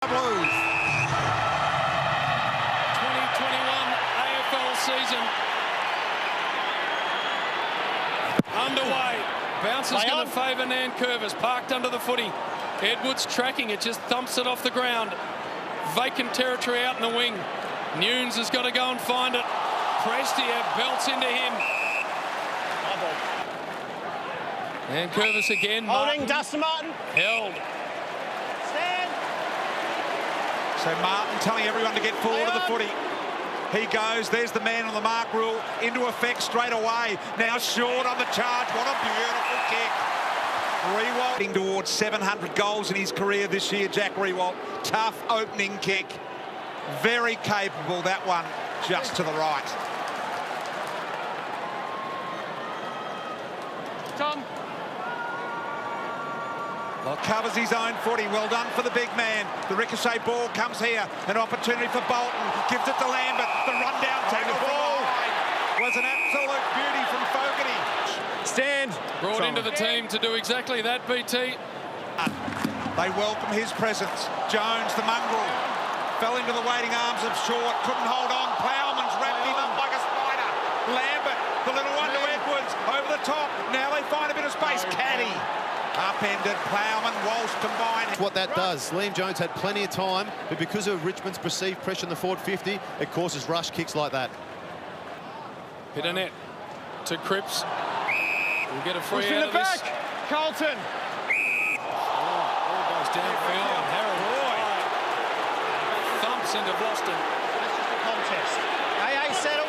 Blues. 2021 AFL season underway. Bouncer's going to favour Nankervis. Parked under the footy. Edwards tracking it, just thumps it off the ground. Vacant territory out in the wing. Nunes has got to go and find it. Prestia belts into him. Nankervis again. Holding, Dustin Martin. Held. Stand. So Martin telling everyone to get forward to the footy. He goes, there's the man on the mark rule, into effect straight away. Now short on the charge. What a beautiful kick. Riewoldt towards 700 goals in his career this year, Jack Riewoldt. Tough opening kick. Very capable, that one, just to the right. Tom. Well, covers his own footy. Well done for the big man. The ricochet ball comes here. An opportunity for Bolton. Gives it to Lambert. The rundown tackle ball was an absolute beauty from Fogarty. Stand. Brought into the team to do exactly that, BT. They welcome his presence. Jones, the mongrel, fell into the waiting arms of Short. Couldn't hold on. Plowman's wrapped him up like a spider. Lambert, the little one to Edwards, over the top. Now they find a bit of space. Caddy. Upended, Plowman, Walsh combined. What that does, Liam Jones had plenty of time, but because of Richmond's perceived pressure in the forward 50, it causes rush kicks like that. Hit a net to Cripps. We'll get a free Push in out the of back. this. Carlton. Ball goes downfield and Harold thumps into Boston. That's just a contest. Hey, settle.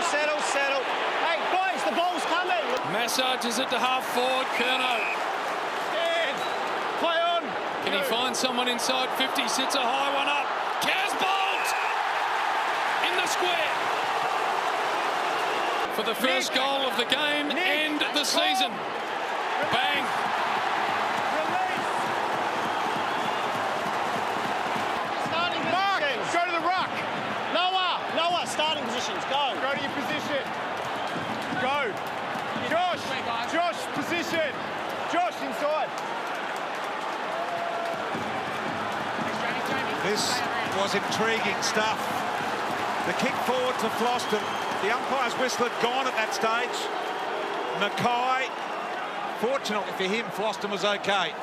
Hey, boys, the ball's coming. Massages it to half forward. Curnow. Stand. Play on. Can he find someone inside 50? Sits a high one up. Casbolt in the square for the first goal of the game and the season. Bang. Release. Starting positions. Go to the ruck. Noah, starting positions. Go to your position. Go. Josh, position. Josh, inside. This was intriguing stuff. The kick forward to Floston. The umpire's whistle had gone at that stage. Mackay, fortunately for him, Floston was okay.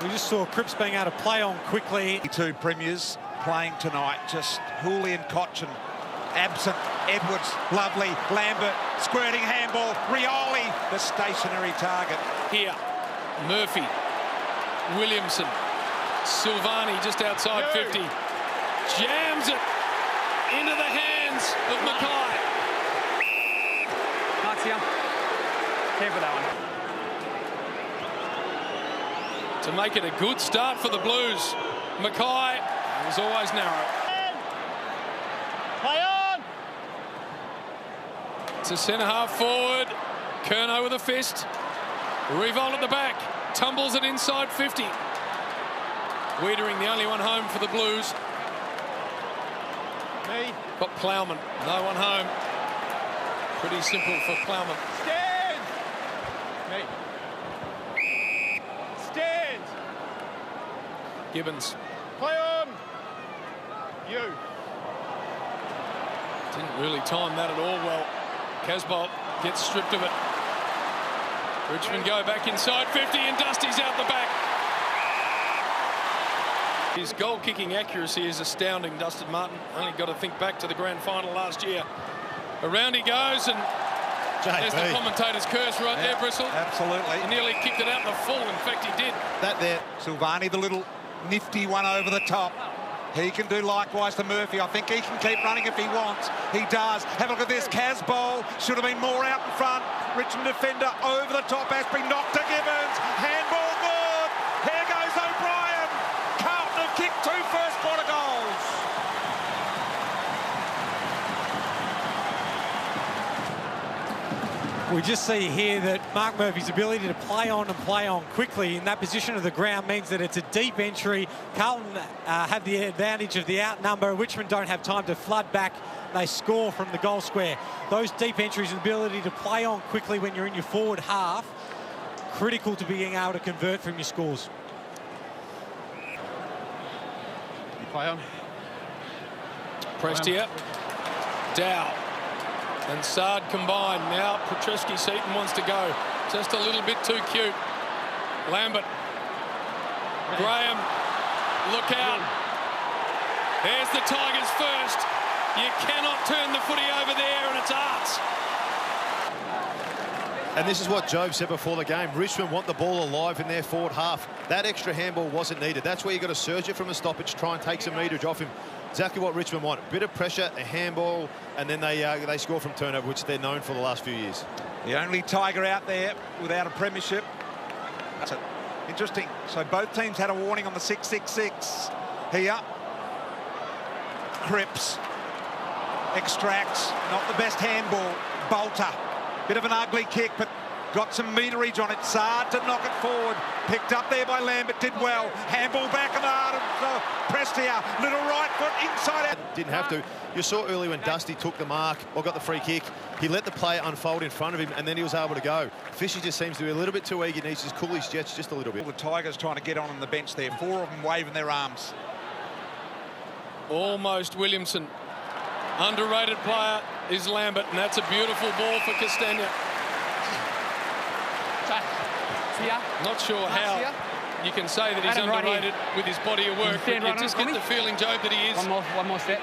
We just saw Cripps being able to play on quickly. Two premiers playing tonight, just Hooley and Cochin. Absent, Edwards, lovely, Lambert, squirting handball, Rioli, the stationary target. Here, Murphy, Williamson, Silvani just outside 50. Jams it into the hands of Mackay. Marcia. Care for that one. To make it a good start for the Blues. Mackay was always narrow. Play on. To centre half forward. Curnow with a fist. Riewoldt at the back. Tumbles it inside 50. Wiedering the only one home for the Blues. Got Plowman. No one home. Pretty simple for Plowman. Stand. Stand. Gibbons. Play on. You. Didn't really time that at all well. Casbolt gets stripped of it. Richmond go back inside 50 and Dusty's out the back. His goal-kicking accuracy is astounding, Dustin Martin. Only got to think back to the grand final last year. Around he goes, and there's the commentator's curse right there, Bristle. Absolutely. He nearly kicked it out in the full. In fact, he did. That there. Silvani, the little nifty one over the top. He can do likewise to Murphy. I think he can keep running if he wants. He does. Have a look at this. Casbolt should have been more out in front. Richmond defender over the top. Ashby knocked to Gibbons. Handball good. Here goes O'Brien. Carlton have kicked 2 first quarter goals. We just see here that Mark Murphy's ability to play on and play on quickly in that position of the ground means that it's a deep entry. Carlton have the advantage of the outnumber. Richmond don't have time to flood back. They score from the goal square. Those deep entries and ability to play on quickly when you're in your forward half, critical to being able to convert from your scores. Play on. Prestia, Dow, and Sard combined. Now Petreski-Seaton wants to go. Just a little bit too cute. Lambert. Graham, look out. There's the Tigers first. You cannot turn the footy over there, and it's arts. And this is what Job said before the game. Richmond want the ball alive in their forward half. That extra handball wasn't needed. That's where you've got to surge it from a stoppage, try and take some meterage off him. Exactly what Richmond want. A bit of pressure, a handball, and then they score from turnover, which they're known for the last few years. The only Tiger out there without a premiership. That's it. Interesting. So both teams had a warning on the 666 here. Cripps extracts, not the best handball. Bolter, bit of an ugly kick, but got some meterage on it. Sard to knock it forward. Picked up there by Lambert, did well. Handball back and hard. Prestia, little right foot inside out. Didn't have to. You saw earlier when Dusty took the mark or got the free kick, he let the play unfold in front of him and then he was able to go. Fishy just seems to be a little bit too eager. He needs to cool his jets just a little bit. The Tigers trying to get on the bench there. 4 of them waving their arms. Almost Williamson. Underrated player is Lambert, and that's a beautiful ball for Castagna. Not sure how you can say that he's underrated with his body of work, but you just get the feeling, Job, that he is. One more step.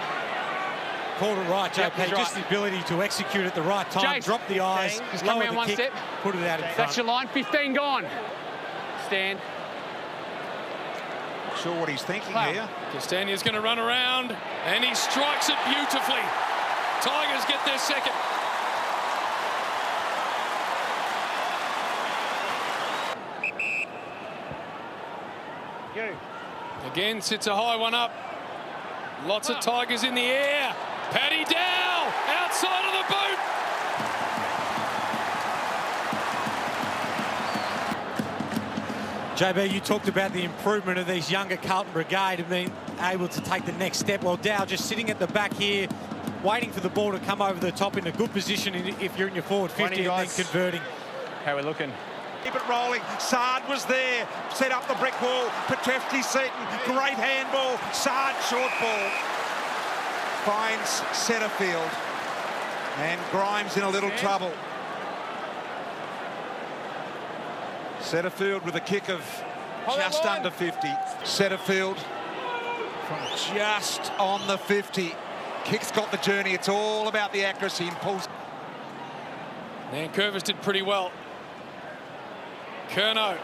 Called it right, JP. Yep, just the ability to execute at the right time, Jace, drop the eyes, just lower come around the one kick, step. put it out in front. That's your line. 15 gone. Stand. Not sure what he's thinking here. Castagna's going to run around, and he strikes it beautifully. Tigers get their second. Again, sits a high one up. Lots of Tigers in the air. Paddy Dow outside of the boot. JB, you talked about the improvement of these younger Carlton Brigade and being able to take the next step. Well, Dow just sitting at the back here, waiting for the ball to come over the top in a good position if you're in your forward 50 and then converting. How we're looking. Keep it rolling. Sard was there. Set up the brick wall. Petreski-Seaton. Great handball. Sard short ball. Finds Setterfield. And Grimes in a little trouble. Setterfield with a kick of just under 50. Setterfield from just on the 50. Kick's got the journey. It's all about the accuracy and pulls. Nankervis did pretty well. Curnow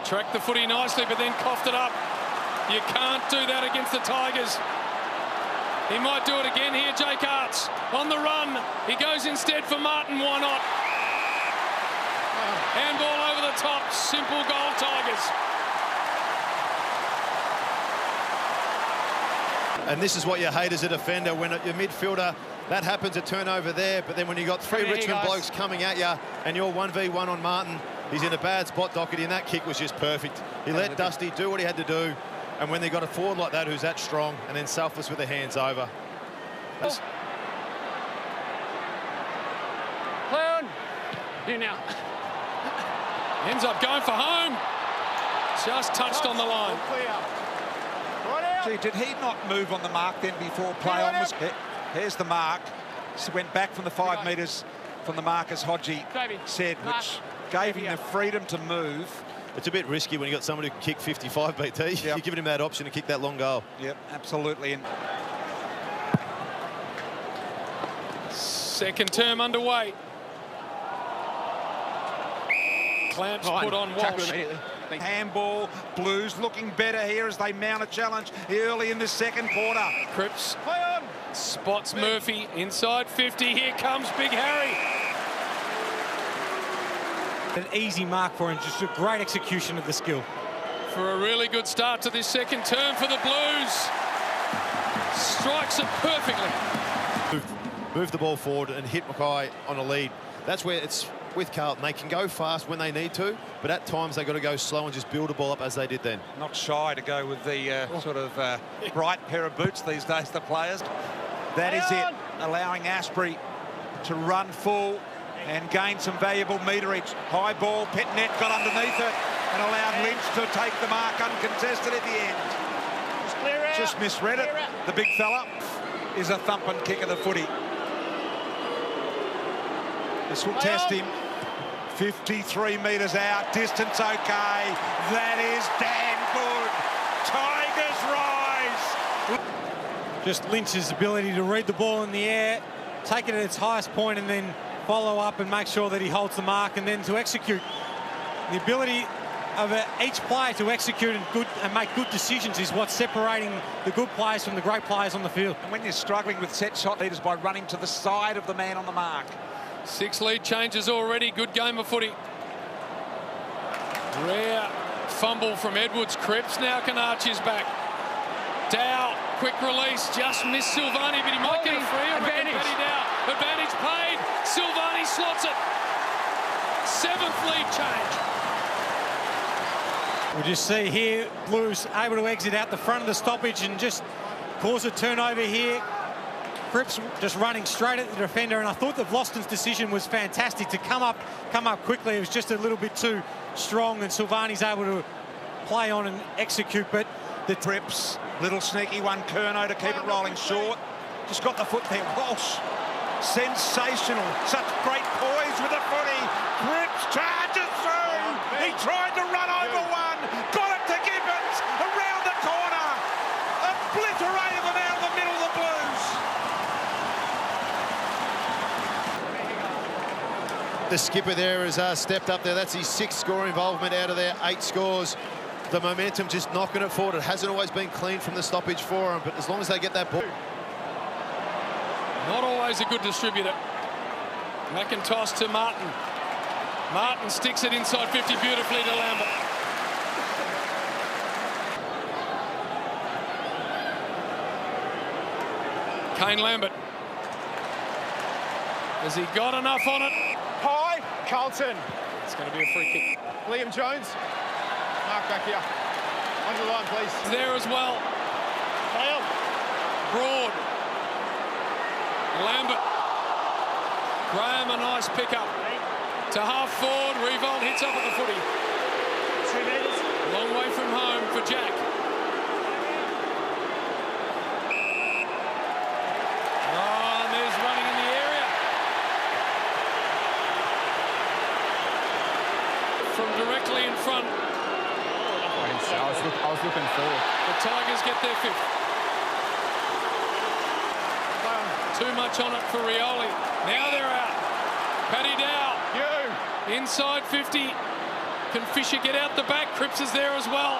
tracked the footy nicely, but then coughed it up. You can't do that against the Tigers. He might do it again here, Jake Arts. On the run. He goes instead for Martin. Why not? Handball over the top. Simple goal, Tigers. And this is what you hate as a defender, when your midfielder, that happens, a turnover there, but then when you got 3 Richmond blokes coming at you and you're 1v1 on Martin, he's in a bad spot, Doherty, and that kick was just perfect. He let Dusty do what he had to do, and when they got a forward like that who's that strong and then selfless with the hands over. Play on. Here now. Ends up going for home. Just touched on the line. Gee, did he not move on the mark then before play on was? Here's the mark. Went back from the 5 metres from the mark, as Hodgie said, which gave him the freedom to move. It's a bit risky when you got somebody who can kick 55, BT. Yep. You're giving him that option to kick that long goal. Yep, absolutely. And second term underway. Clamps put on Walsh. Handball. Blues looking better here as they mount a challenge early in the second quarter. Cripps spots Murphy inside 50. Here comes Big Harry. An easy mark for him, just a great execution of the skill. For a really good start to this second term for the Blues. Strikes it perfectly. Move the ball forward and hit Mackay on a lead. That's where it's with Carlton. They can go fast when they need to, but at times they've got to go slow and just build a ball up as they did then. Not shy to go with the sort of bright pair of boots these days, the players. That is it, allowing Asprey to run full and gain some valuable meterage. High ball, Petnet got underneath it and allowed Lynch to take the mark uncontested at the end. just misread it. The big fella is a thumping kick of the footy. This will test him. 53 metres out, distance okay. That is damn good. Tigers rise. Just Lynch's ability to read the ball in the air, take it at its highest point and then follow up and make sure that he holds the mark and then to execute. The ability of each player to execute and make good decisions is what's separating the good players from the great players on the field. And when you're struggling with set shot leaders by running to the side of the man on the mark. 6 lead changes already. Good game of footy. Rare fumble from Edwards. Cripps now can arch his back. Dow, quick release, just missed Silvani, but he might get a free. Advantage. Dow. Advantage paid. Silvani slots it. 7th lead change. We just see here Blues able to exit out the front of the stoppage and just cause a turnover here. Cripps just running straight at the defender, and I thought that Vlosten's decision was fantastic to come up quickly. It was just a little bit too strong, and Silvani's able to play on and execute. But the Cripps, little sneaky one, Curnow to keep it rolling short. Just got the foot there. Walsh, sensational. Such great poise with the footy. Cripps charges through. He tried to run over one. Got it to Gibbons. Around the corner. Obliterated them out of the middle of the Blues. The skipper there has stepped up there. That's his 6th score involvement out of there, 8 scores. The momentum just knocking it forward. It hasn't always been clean from the stoppage for him, but as long as they get that ball. Not always a good distributor. McIntosh to Martin. Martin sticks it inside 50 beautifully to Lambert. Kane Lambert. Has he got enough on it? High, Carlton. It's going to be a free kick. Liam Jones. Mark back here. On the line, please. There as well. Fail. Broad. Lambert. Graham, a nice pickup. To half forward, Revolt hits up at the footy. 2 metres. Long way from home for Jack. Oh, and there's running in the area. From directly in front. I was looking forward. The Tigers get their 5th. Too much on it for Rioli. Now they're out. Paddy Dow. Inside 50. Can Fisher get out the back? Cripps is there as well.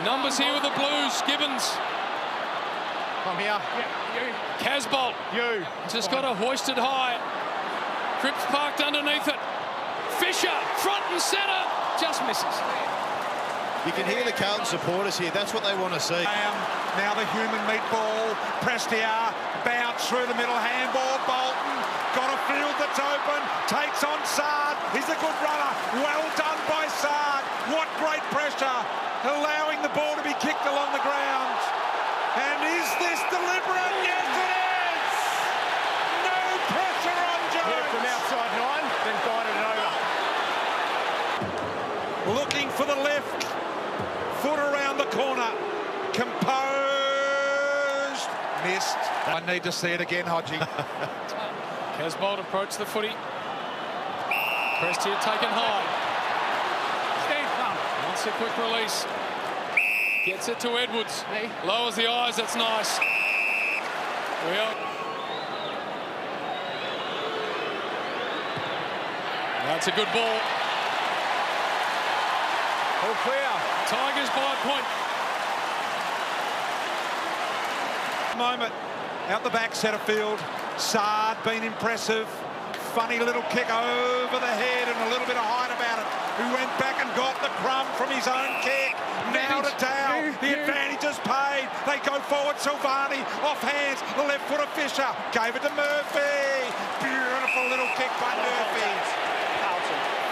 Numbers here with the Blues. Gibbons. I'm here. Casbolt. Just got it hoisted high. Cripps parked underneath it. Fisher, front and centre. Just misses. You can hear the Carlton supporters here. That's what they want to see. Now the human meatball. Prestia, bounce through the middle, handball. Bolton got a field that's open. Takes on Sard. He's a good runner. Well done by Sard. What great pressure. Allowing the ball to be kicked along the ground. And is this deliberate? Yes, it is. No pressure on Jones. From outside 9, then guided it over. Looking for the left. Foot around the corner. Composed. Missed. I need to see it again, Hodgie. Casbolt approached the footy. Prestia taken high. Wants a quick release. Gets it to Edwards. Lowers the eyes. That's nice. That's a good ball. All clear. Tigers by a point. Moment out the back centre field. Sard been impressive. Funny little kick over the head and a little bit of height about it. Who went back and got the crumb from his own kick. Now to Dow. The advantage is paid. They go forward. Silvani off hands. The left foot of Fisher. Gave it to Murphy. Beautiful little kick by Murphy.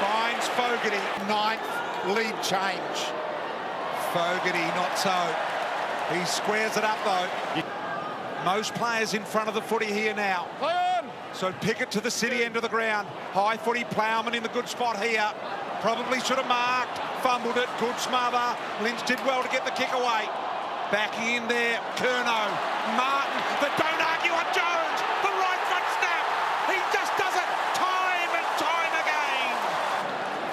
Finds Fogarty. 9th lead change. Fogarty not so. He squares it up though. Most players in front of the footy here now. Play on. So Pickett to the city end of the ground. High footy, Plowman in the good spot here. Probably should have marked. Fumbled it. Good smother. Lynch did well to get the kick away. Backing in there. Curnow. Martin. But don't argue on Jones. The right front snap. He just does it time and time again.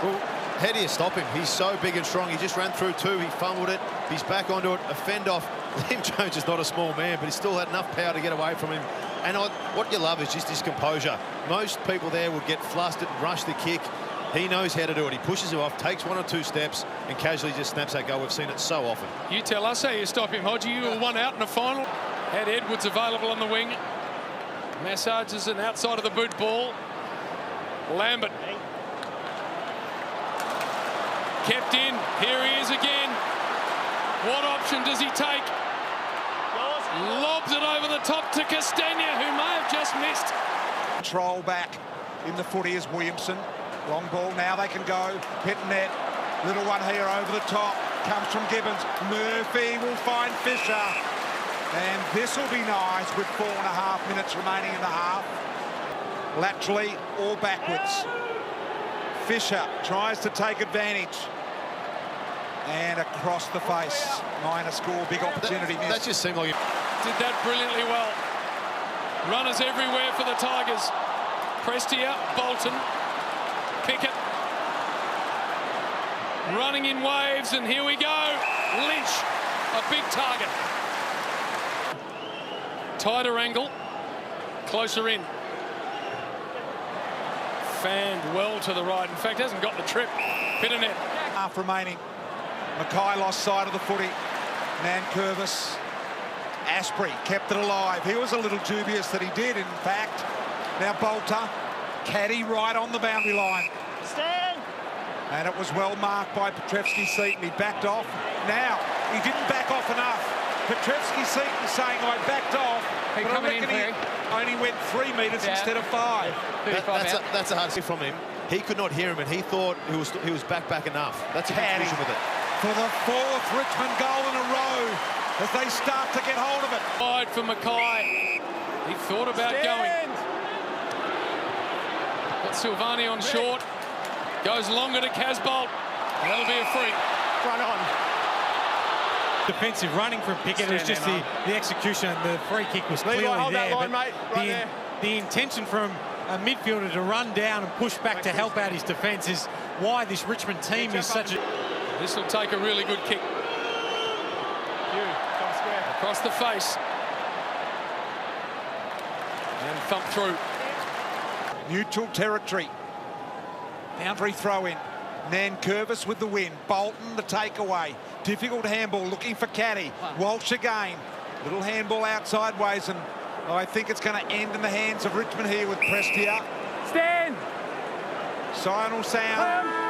Well, how do you stop him? He's so big and strong. He just ran through two. He fumbled it. He's back onto it. A fend off. Liam Jones is not a small man, but he still had enough power to get away from him. And what you love is just his composure. Most people there would get flustered and rush the kick. He knows how to do it. He pushes it off, takes one or two steps, and casually just snaps that goal. We've seen it so often. You tell us how you stop him, Hodgie. You were one out in the final. Had Edwards available on the wing. Massages an outside of the boot ball. Lambert. Kept in. Here he is again. What option does he take? Lobs it over the top to Castagna, who may have just missed. Control back in the footy is Williamson. Long ball, now they can go. Hit net. Little one here over the top. Comes from Gibbons. Murphy will find Fisher. And this will be nice with 4.5 minutes remaining in the half. Laterally or backwards. Fisher tries to take advantage. And across the face. Minor score, big opportunity missed. That's just single. Did that brilliantly well. Runners everywhere for the Tigers. Prestia, Bolton, Pickett. Running in waves, and here we go. Lynch, a big target. Tighter angle, closer in. Fanned well to the right. In fact, hasn't got the trip. Pitternet. Half remaining. Mackay lost sight of the footy. Nankervis. Asprey kept it alive. He was a little dubious that he did, in fact. Now Bolter. Caddy right on the boundary line. Stand! And it was well marked by Petrevski-Seton. He backed off. Now, he didn't back off enough. Petrevski-Seton saying, I backed off. Hey, but I coming in, reckon he only went 3 metres instead of 5. That's a hard hit from him. He could not hear him, and he thought he was back enough. That's a Caddy confusion with it. For the 4th Richmond goal in a row as they start to get hold of it. Wide for Mackay. He thought about going. Got Silvani on short. Goes longer to Casbolt. And that'll be a free. Front on. Defensive running from Pickett. It was just the execution. The free kick was clearly hold there. that line, mate. Right there. The intention from a midfielder to run down and push back to help out his defence is why this Richmond team is such a... This will take a really good kick. Across the face. And thump through. Neutral territory. Boundary throw in. Nankervis with the win. Bolton the takeaway. Difficult handball looking for Caddy. Walsh again. Little handball outside ways, and I think it's going to end in the hands of Richmond here with Prestia. Stand! Signal sound.